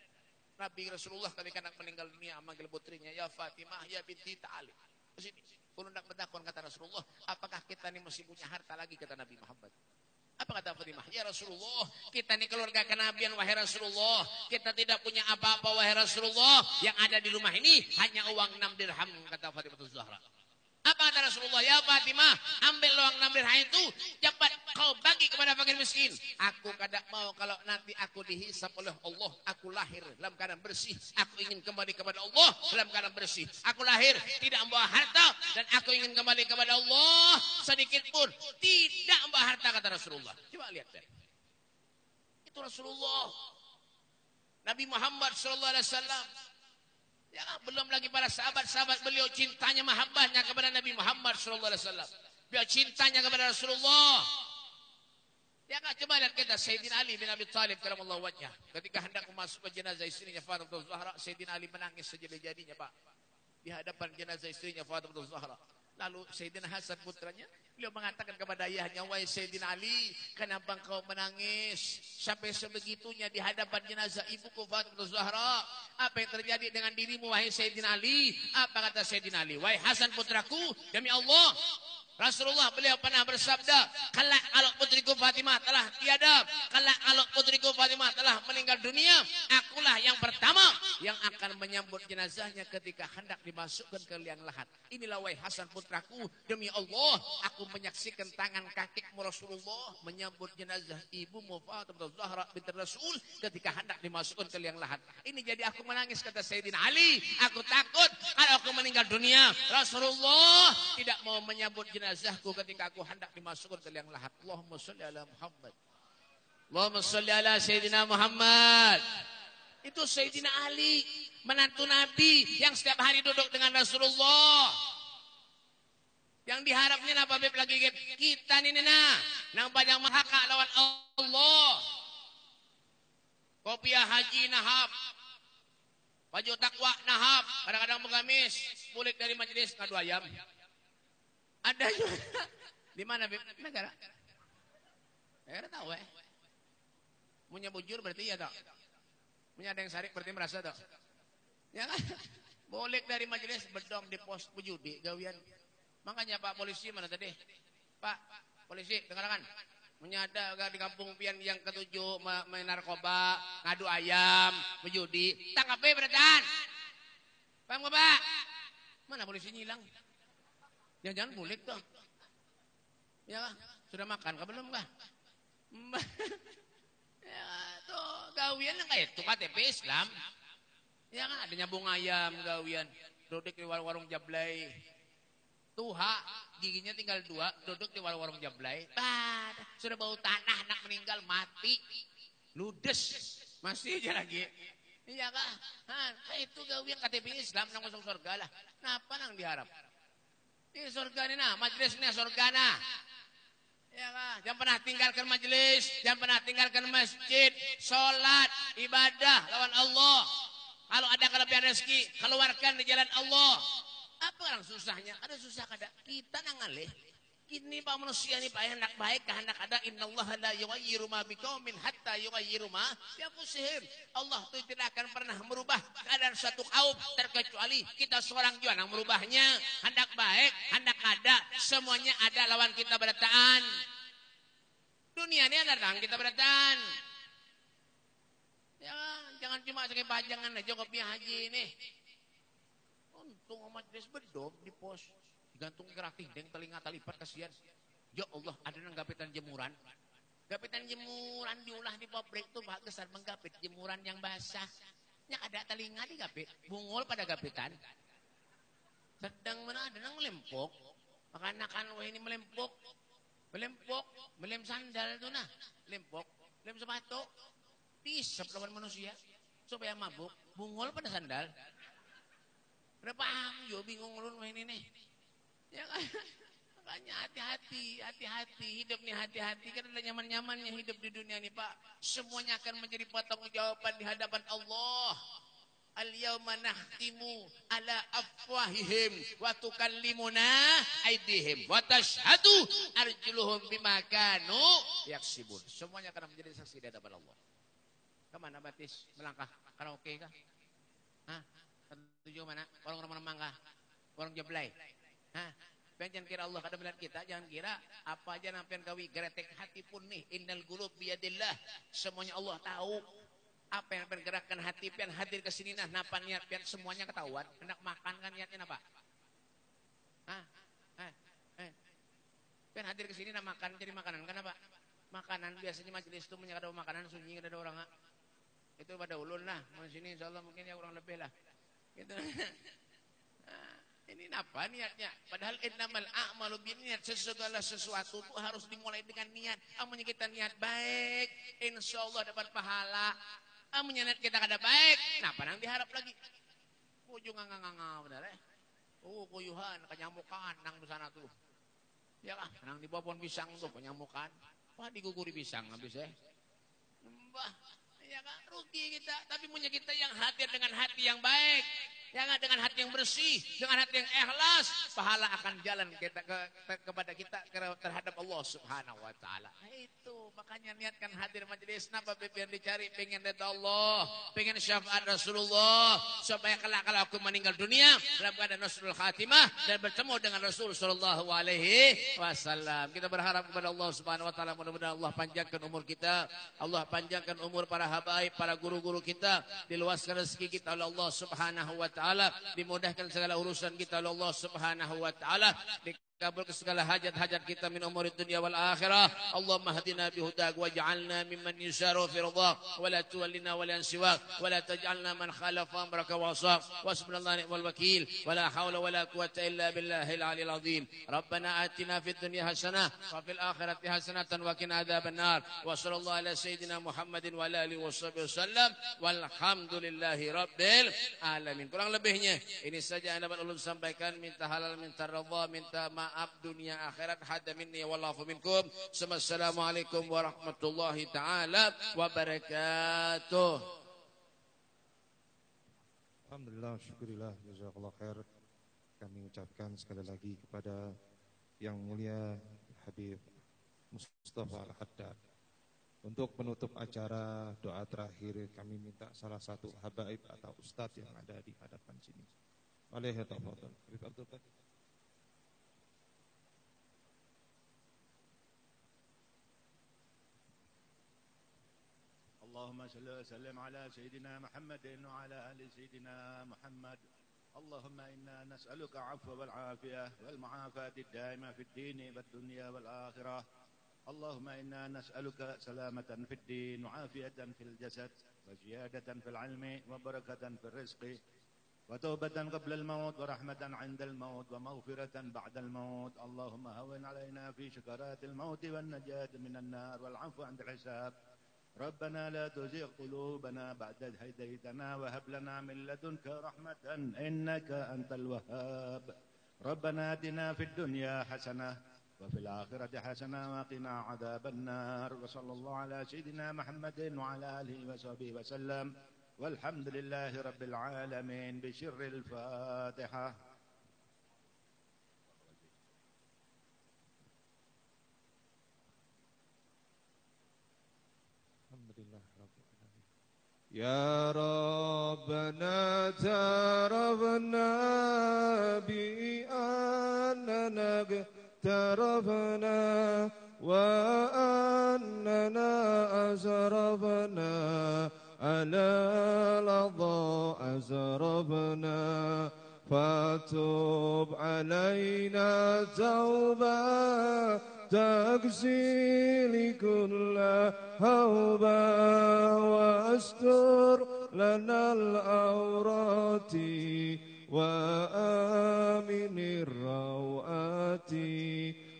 Nabi Rasulullah ketika nak meninggal dunia manggil putrinya, ya Fatimah, ya binti Ta'ali. Kesini. Kalau nak bertakon kata Rasulullah, apakah kita ini masih punya harta lagi kata Nabi Muhammad? Apa kata Fatimah? Ya Rasulullah, kita ini keluarga kenabian wahai Rasulullah. Kita tidak punya apa-apa wahai Rasulullah. Yang ada di rumah ini hanya uang 6 dirham kata Fatimah Zahra. Apa kata Rasulullah? Ya Fatimah, ambil uang 6 dirham itu, cepat kau bagi kepada fakir miskin. Aku kada mau kalau nanti aku dihisap oleh Allah, aku lahir dalam keadaan bersih. Aku ingin kembali kepada Allah dalam keadaan bersih. Aku lahir tidak membawa harta dan aku ingin kembali kepada Allah sedikit pun tidak membawa harta kata Rasulullah. Coba lihat deh. Itu Rasulullah. Nabi Muhammad sallallahu alaihi wasallam. Ya, belum lagi para sahabat-sahabat beliau cintanya mahabbahnya kepada Nabi Muhammad sallallahu alaihi wasallam. Beliau cintanya kepada Rasulullah. Ya kan, coba lihat kita Sayyidina Ali bin Abi Thalib karamallahu wajhah. Ketika hendak memasukkan jenazah istrinya Fatimah Zahra, Sayyidina Ali menangis sejadi-jadinya, Pak. Di hadapan jenazah istrinya Fatimah Zahra. Lalu Sayyidina Hasan putranya, beliau mengatakan kepada ayahnya, wahai Sayyidina Ali, kenapa engkau menangis sampai sebegitunya di hadapan jenazah ibuku Fatimah Zahra? Apa yang terjadi dengan dirimu wahai Sayyidina Ali? Apa kata Sayyidina Ali? Wahai Hasan putraku, demi Allah, Rasulullah beliau pernah bersabda, kelak kalau putriku Fatimah telah tiada, kelak kalau putriku Fatimah telah meninggal dunia, akulah yang pertama yang akan menyambut jenazahnya ketika hendak dimasukkan ke liang lahat. Inilah wahai Hasan putraku, demi Allah aku menyaksikan tangan kakimu Rasulullah menyambut jenazah ibumu Fatimah Zahra binti Rasul ketika hendak dimasukkan ke liang lahat. Ini jadi aku menangis, kata Sayyidina Ali, aku takut kalau aku meninggal dunia Rasulullah tidak mau menyambut jenazahku ketika aku hendak dimasukkan ke liang lahat. Allahumma sholli ala Muhammad. Allahumma sholli ala Sayyidina Muhammad. Itu Sayyidina Ali, menantu Nabi yang setiap hari duduk dengan Rasulullah. Yang diharapnya apa beb lagi kita ini nang panjang mahaka lawan Allah. Kopiah haji nahap, baju takwa nahap, kadang-kadang pengamis, pulik dari majelis ngadu ayam. Ada juga. Di mana beb? Negara. Negara tahu Punya bujur berarti ya tak. Punya ada yang sarik berarti merasa tak. Ya kan? Boleh dari majelis bedong di pos bujudi gawian. Makanya Pak Polisi mana tadi? Pak Polisi dengarkan. Menyada di kampung pian yang ketujuh main narkoba, ngadu ayam, bujudi. Tangkap beratan. Paham gak Pak? Mana polisi hilang? Jangan-jangan bulik tuh. Ya kah? Sudah makan kah belum kah? Ya tuh gawian yang kayak itu KTP Islam. Ya kan ada nyambung ayam gawian. Duduk di warung jablay. Tuha giginya tinggal 2, duduk di warung jablay. Sudah bau tanah, anak meninggal mati. Ludes. Masih aja lagi. Iya kah? Itu gawian KTP Islam nang masuk surga lah. Kenapa nang diharap? Ini surga ini majelis ini surga ya kah? Jangan pernah tinggalkan majelis, jangan pernah tinggalkan masjid, sholat, ibadah lawan Allah. Kalau ada kelebihan rezeki, keluarkan di jalan Allah. Apa orang susahnya? Ada susah kada? Kita nangalih. Ini Pak manusia ini Pak hendak baik, hendak ada innallaha la yughayyiru ma biqaumin hatta yughayyiru ma bi-anfusihim. Allah itu tidak akan pernah merubah keadaan suatu kaum terkecuali kita seorang juga yang merubahnya. Hendak baik, hendak ada, semuanya ada lawan kita berataan. Dunia ini ada lawan kita berataan. Ya, jangan cuma sebagai pajangan aja kopi haji ini. Untung majelis bedom di pos. Digantung gratis deng telinga talipat kasihan. Ya Allah, ada nang gapetan jemuran. Gapetan jemuran diolah di pabrik tuh bagusan menggapit jemuran yang basah. Yang ada telinga digapit, bungol pada gapetan. Sedang mana ada nang melempok. Makan-makan wah ini melempok. Melem sandal tuh nah. Lempok, lem sepatu. Disep lawan manusia supaya mabuk, bungol pada sandal. Udah paham yo bingung ulun wah ini nih. Ya kan? Makanya hati-hati hidup nih hati-hati kan ada nyaman-nyamannya hidup di dunia ini Pak. Semuanya akan menjadi pertanggungjawaban di hadapan Allah. Al-yawma nahtimu ala afwahihim wa tukallimuna aydihim wa tashhadu arjuluhum bima kanu yaksibun. Semuanya akan menjadi saksi di hadapan Allah. Kemana batis? Melangkah karaoke kah? Hah? Tujuh mana? Warung remang-remang kah? Warung jablay? Jangan kira Allah kada melihat kita, jangan kira apa aja nampian gawi geretek hati pun nih innal qulub biyadillah. Semuanya Allah tahu. Apa yang bergerakkan hati pian hadir ke sini nah napa niat pian semuanya ketahuan. Hendak makan kan niatnya apa? Pian hadir ke sini nah makan jadi makanan kan apa? Makanan biasanya majelis itu menyakada makanan sunyi ada orang itu pada ulun lah. Di sini insyaallah mungkin ya kurang lebih lah. Gitu. Ini apa niatnya? Padahal innamal a'malu binniyat, segala sesuatu itu harus dimulai dengan niat. Amunnya kita niat baik, insyaallah dapat pahala. Amunnya niat kita kada baik, kenapa nang diharap lagi? Ujung nganga benar kuyuhan, kenyamukan nang di sana tuh. Ya kah, nang di bawah pohon pisang tuh kenyamukan. Wah diguguri pisang habis Mbah, ya kan rugi kita. Tapi punya kita yang hadir dengan hati yang baik. Jangan dengan hati yang bersih, dengan hati yang ikhlas, pahala akan jalan kepada kita terhadap Allah Subhanahu wa taala. Nah, itu makanya niatkan hadir majelis napa biar dicari pengen ridha Allah, pengen syafaat Rasulullah supaya kelak kalau aku meninggal dunia dalam keadaan husnul khatimah dan bertemu dengan Rasul sallallahu alaihi wasallam. Kita berharap kepada Allah Subhanahu wa taala mudah-mudahan Allah panjangkan umur kita, Allah panjangkan umur para habaib, para guru-guru kita, diluaskan rezeki kita oleh Allah Subhanahu wa taala, dimudahkan segala urusan kita oleh Allah Subhanahu wa taala, kabul segala hajat-hajat kita min umuri dunia wal akhirah. Allahumma hadina bihudak waj'alna mimman yusaru fi ridhak wa la tuwallina wa la siwak wa la taj'alna man khalafa amraka wa asaq wa subhanallahi wal wakil wa la hawla wa la quwwata illa billahil aliyil azim. Rabbana atina fid dunya hasanah wa fil akhirati hasanatan wa qina adzaban nar. Wa sallallahu ala sayyidina Muhammadin wa ala alihi washabihi wasallam walhamdulillahi rabbil alamin. Kurang lebihnya ini saja yang dapat ulun sampaikan. Minta halal, minta ridha, minta maaf dunia akhirat. Hada minni wallahu minkum. Assalamualaikum warahmatullahi taala wabarakatuh. Alhamdulillah, syukurillah, jazakallah khair. Kami ucapkan sekali lagi kepada yang mulia Habib Mustafa Al-Haddad. Untuk penutup acara, doa terakhir kami minta salah satu habaib atau ustadz yang ada di hadapan sini. Alaihi tafadhal. Habib Abdul Qadir. اللهم صل وسلم على سيدنا محمد وعلى آل سيدنا محمد. اللهم إنا نسألك العفو والعافية والمعافاة الدائمة في الدين والدنيا والآخرة. اللهم إنا نسألك سلامة في الدين وعافية في الجسد وزيادة في العلم وبركة في الرزق وتوبة قبل الموت ورحمة عند الموت ومغفرة بعد الموت. اللهم هون علينا في شكرات الموت والنجاة من النار والعفو عند الحساب. ربنا لا تزغ قلوبنا بعد إذ هديتنا وهب لنا من لدنك رحمة إنك أنت الوهاب. ربنا آتنا في الدنيا حسنة وفي الآخرة حسنة وقنا عذاب النار. وصلى الله على سيدنا محمد وعلى آله وصحبه وسلم والحمد لله رب العالمين بشر الفاتحة. يا ربنا اعترفنا بأننا اقترفنا وأننا أسرفنا على الأضاء أسرفنا فتوب علينا توبة تغسل كل هوبة واستر لنا العورات وآمن الروآت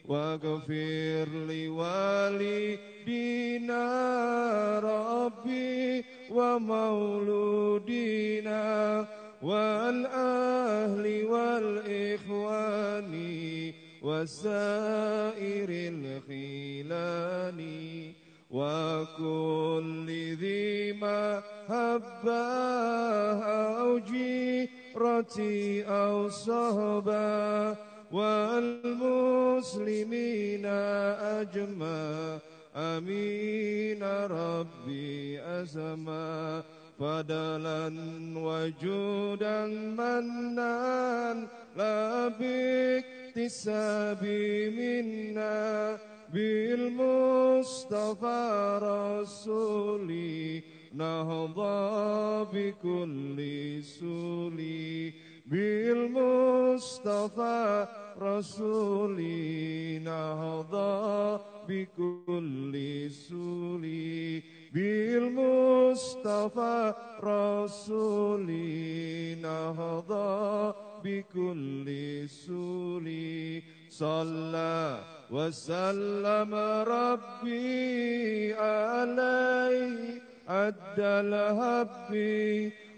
واغفر لوالدينا ربي ومولودينا والأهل والإخوان وسائر الخلان وكل ذي محبة أو جيرة أو صحبة والمسلمين أجمع أمين ربي أسمى فضلا وجودا منان لا باكتساب منا بالمصطفى رسولي نهضى بكل سولي بالمصطفى رسولي نهضى بكل سولي بالمصطفى رسولي نهضى بكل سولي صلى وسلم ربي عليه أدى الهب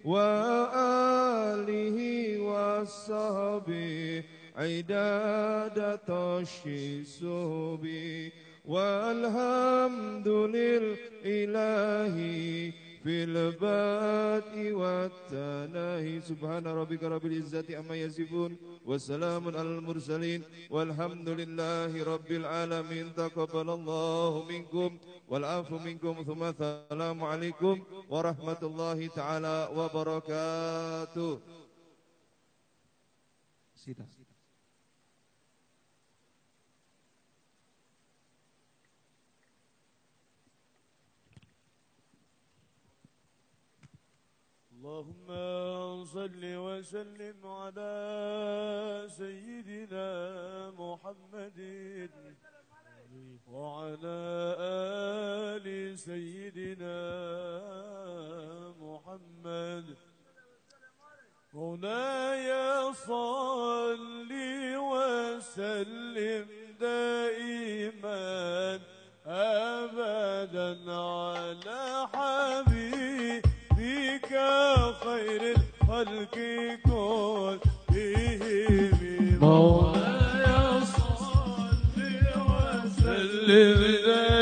وآله وصحبه عدادة الشسوب والحمد لله في البدء والتناهي سبحان ربك رب العزة عما يصفون وسلام على المرسلين والحمد لله رب العالمين. تقبل الله منكم والعفو منكم ثم السلام عليكم ورحمة الله تعالى وبركاته. اللهم صل وسلم على سيدنا محمد وعلى آل سيدنا محمد. مولاي صل وسلم دائما أبدا على حبيبك خير الخلق كلهم. مولاي صل وسلم